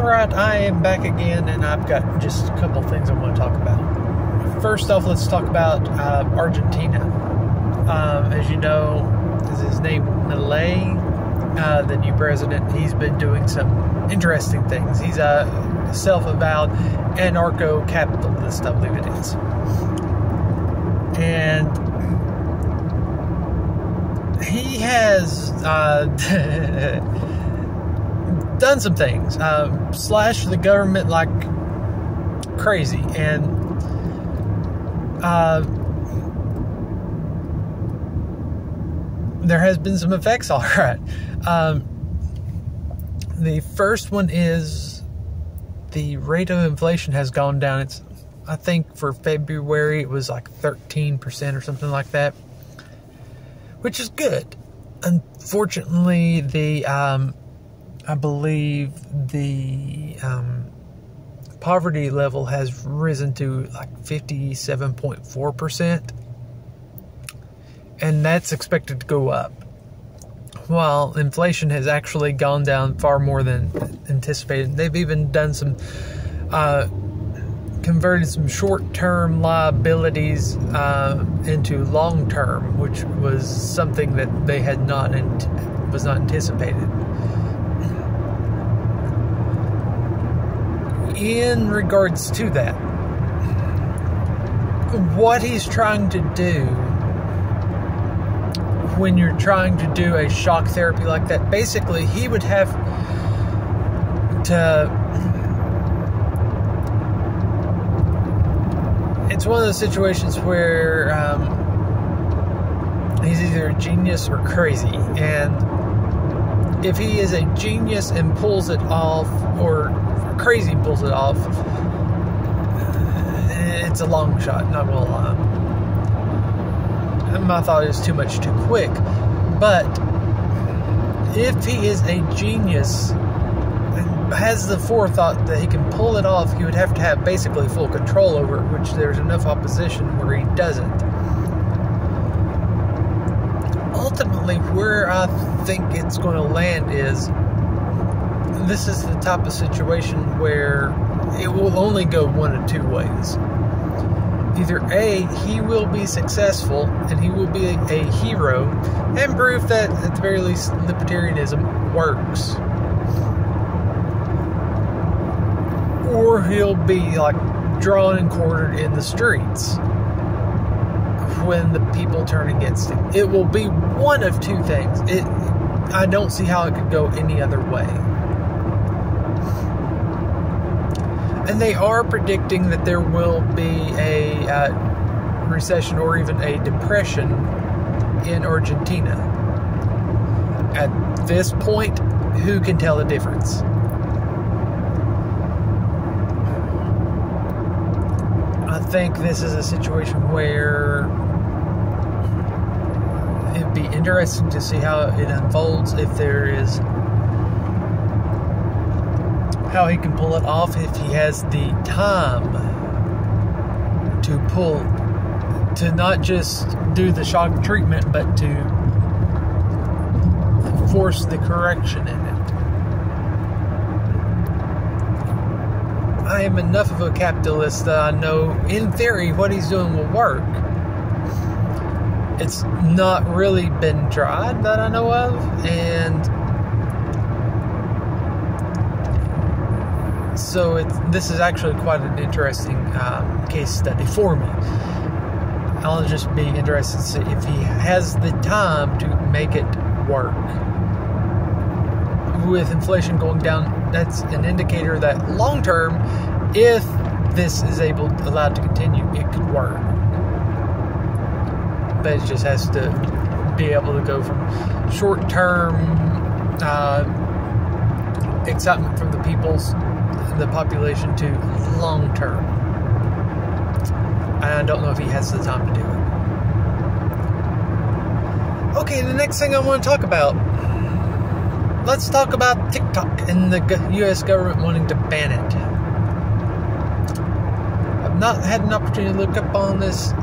Alright, I am back again, and I've got just a couple things I want to talk about. First off, let's talk about Argentina. As you know, is his name Milei, the new president. He's been doing some interesting things. He's a self-avowed anarcho-capitalist, I believe it is. And he has done some things, slashed the government like crazy, and there has been some effects, all right. The first one is the rate of inflation has gone down. It's, I think for February it was like 13% or something like that, which is good. Unfortunately, the I believe the poverty level has risen to like 57.4%, and that's expected to go up, while inflation has actually gone down far more than anticipated. They've even done some converted some short-term liabilities into long-term, which was something that they had was not anticipated. In regards to that, what he's trying to do when you're trying to do a shock therapy like that, basically he would have to, it's one of those situations where he's either a genius or crazy, and if he is a genius and pulls it off, or crazy pulls it off, it's a long shot, not gonna lie. My thought is too much too quick. But if he is a genius and has the forethought that he can pull it off, he would have to have basically full control over it, which there's enough opposition where he doesn't. Ultimately, where I think it's going to land is, this is the type of situation where it will only go one of two ways. Either A, he will be successful and he will be a hero and prove that at the very least libertarianism works, or he'll be like drawn and quartered in the streets when the people turn against him. It will be one of two things. I don't see how it could go any other way. And they are predicting that there will be a recession or even a depression in Argentina. At this point, who can tell the difference? I think this is a situation where it'd be interesting to see how it unfolds, if there is, how he can pull it off, if he has the time to not just do the shock treatment, but to force the correction in it. I am enough of a capitalist that I know, in theory, what he's doing will work. It's not really been tried that I know of, and so this is actually quite an interesting case study for me. I'll just be interested to see if he has the time to make it work. With inflation going down, that's an indicator that long term, if this is allowed to continue, it could work. But it just has to be able to go from short-term excitement from the population to long-term. I don't know if he has the time to do it. Okay, the next thing I want to talk about. Let's talk about TikTok and the U.S. government wanting to ban it. I've not had an opportunity to look up on this,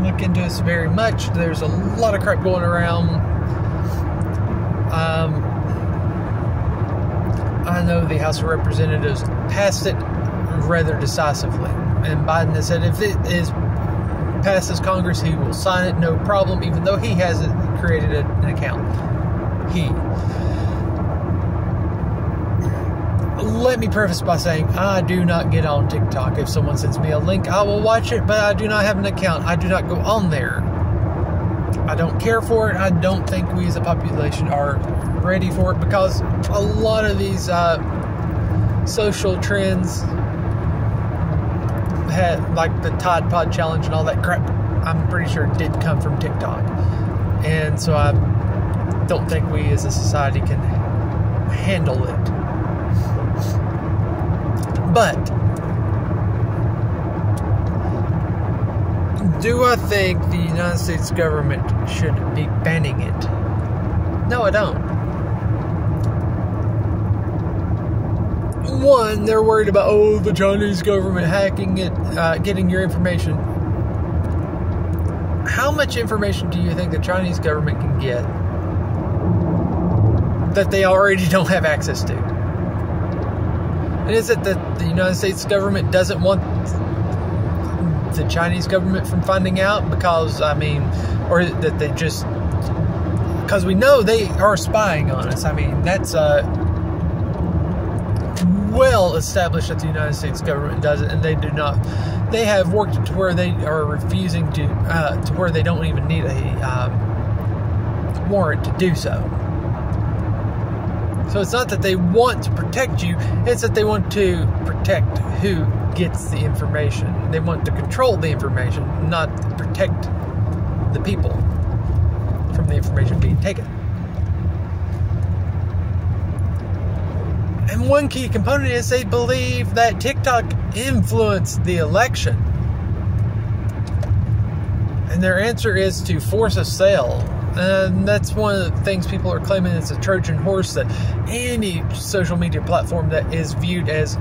look into this very much. There's a lot of crap going around. I I know the House of Representatives passed it rather decisively. And Biden has said if it is passes Congress, he will sign it, no problem, even though he hasn't created an account. Let me preface by saying I do not get on TikTok. If someone sends me a link, I will watch it, but I do not have an account. I do not go on there. I don't care for it. I don't think we as a population are ready for it, because a lot of these social trends, like the Tide Pod Challenge and all that crap, I'm pretty sure did come from TikTok. And so I don't think we as a society can handle it. But do I think the United States government should be banning it? No, I don't. One, they're worried about, the Chinese government hacking it, getting your information. How much information do you think the Chinese government can get that they already don't have access to? And is it that the United States government doesn't want the Chinese government from finding out? Because, or that they just... Because we know they are spying on us. That's well established that the United States government does it, and they do not. They have worked it to where they are refusing to where they don't even need a warrant to do so. So it's not that they want to protect you, it's that they want to protect who gets the information. They want to control the information, not protect the people from the information being taken. And one key component is they believe that TikTok influenced the election. And their answer is to force a sale. And that's one of the things people are claiming is a Trojan horse, that any social media platform that is viewed as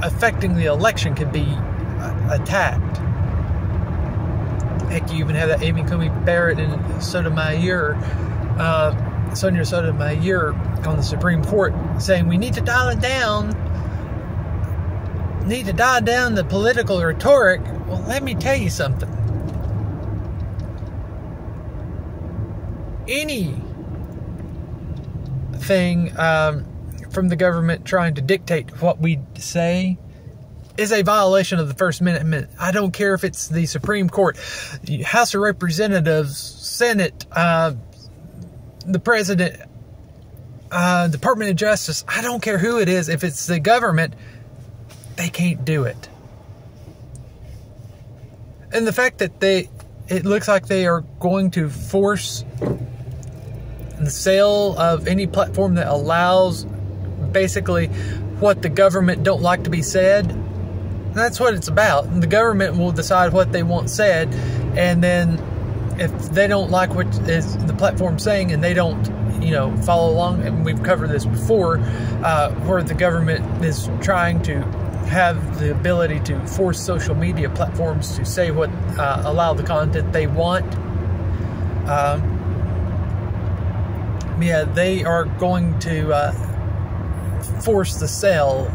affecting the election can be attacked. Heck, you even have that Amy Coney Barrett and Sotomayor, Sonia Sotomayor on the Supreme Court saying we need to dial it down, the political rhetoric. Well, let me tell you something. Anything from the government trying to dictate what we say is a violation of the First Amendment. I don't care if it's the Supreme Court, the House of Representatives, Senate, the President, Department of Justice. I don't care who it is. If it's the government, they can't do it. And the fact that it looks like they are going to force the sale of any platform that allows basically what the government don't like to be said. That's what it's about. And the government will decide what they want said, and then if they don't like what is the platform saying and they don't, follow along, and we've covered this before, where the government is trying to have the ability to force social media platforms to say what, allow the content they want. They are going to force the sale,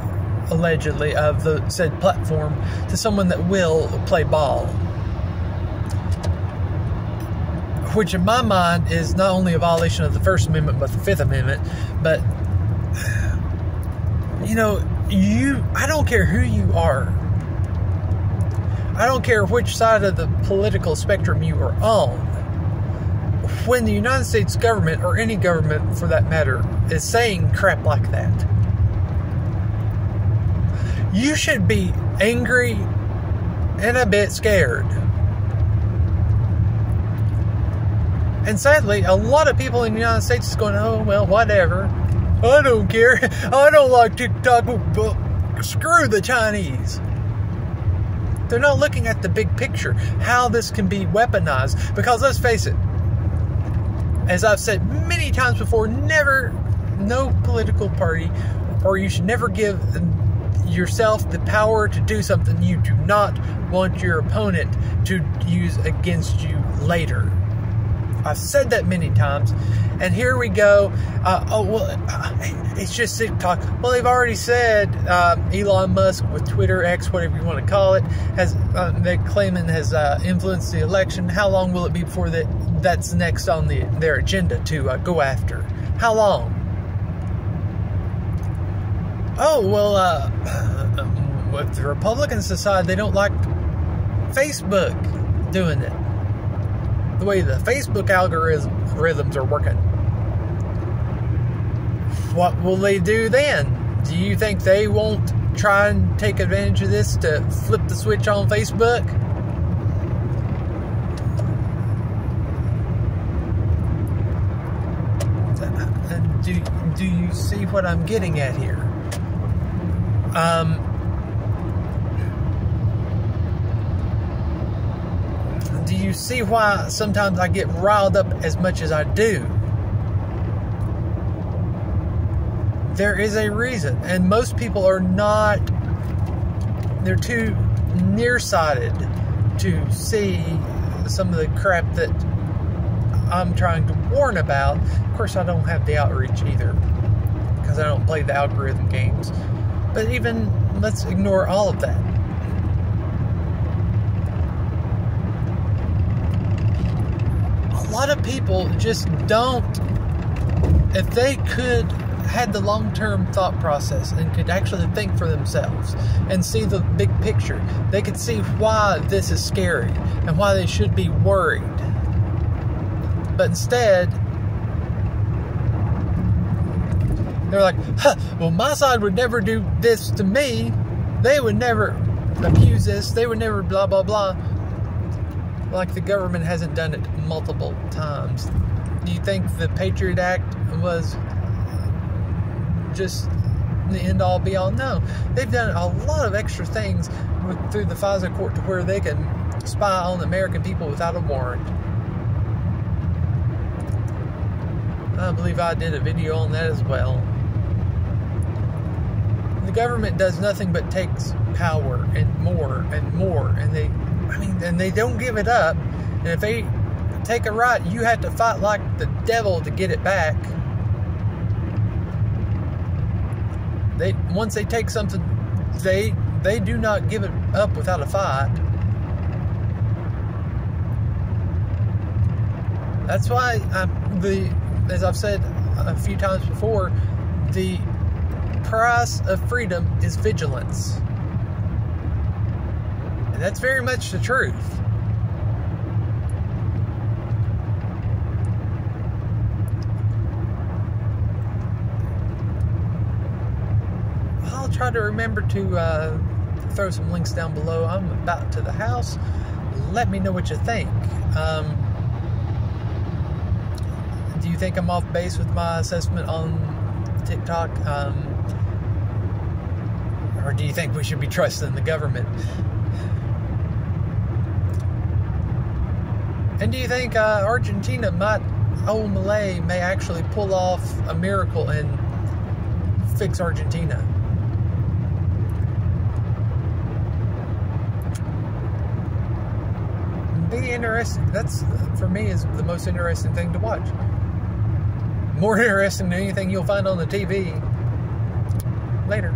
allegedly, of the said platform to someone that will play ball. Which in my mind is not only a violation of the First Amendment, but the Fifth Amendment. But, I don't care who you are. I don't care which side of the political spectrum you are on. When the United States government, or any government for that matter, is saying crap like that, you should be angry and a bit scared. And sadly, a lot of people in the United States is going, oh, well, whatever. I don't care. I don't like TikTok. Screw the Chinese. They're not looking at the big picture, how this can be weaponized. Because let's face it, as I've said many times before, no political party, or you should never give yourself the power to do something you do not want your opponent to use against you later. I've said that many times, and here we go. it's just TikTok. Well, they've already said Elon Musk with Twitter, X, whatever you want to call it, has they're claiming has influenced the election. How long will it be before that's next on their agenda to go after? How long? Oh, well, if the Republicans decide they don't like Facebook doing it, the way the Facebook algorithms are working, what will they do then? Do you think they won't try and take advantage of this to flip the switch on Facebook? Do you see what I'm getting at here? Do you see why sometimes I get riled up as much as I do? There is a reason, and most people are not, they're too nearsighted to see some of the crap that I'm trying to warn about. Of course, I don't have the outreach either, because I don't play the algorithm games. But even, let's ignore all of that. A lot of people just don't, if they could had the long-term thought process and could actually think for themselves and see the big picture, they could see why this is scary and why they should be worried. But instead, they're like, well, my side would never do this to me. They would never abuse this. They would never blah, blah, blah. Like the government hasn't done it multiple times. Do you think the Patriot Act was just the end-all be-all? No. They've done a lot of extra things through the FISA court to where they can spy on the American people without a warrant. I believe I did a video on that as well. The government does nothing but takes power and more, and they don't give it up. And if they take a right, you have to fight like the devil to get it back. Once they take something, they do not give it up without a fight. That's why as I've said a few times before, the price of freedom is vigilance. And that's very much the truth. I'll try to remember to throw some links down below. I'm about to the house. Let me know what you think. Do you think I'm off base with my assessment on TikTok? Or do you think we should be trusting the government? And do you think Argentina Milei may actually pull off a miracle and fix Argentina? Be interesting. That's, for me, is the most interesting thing to watch. More interesting than anything you'll find on the TV. Later.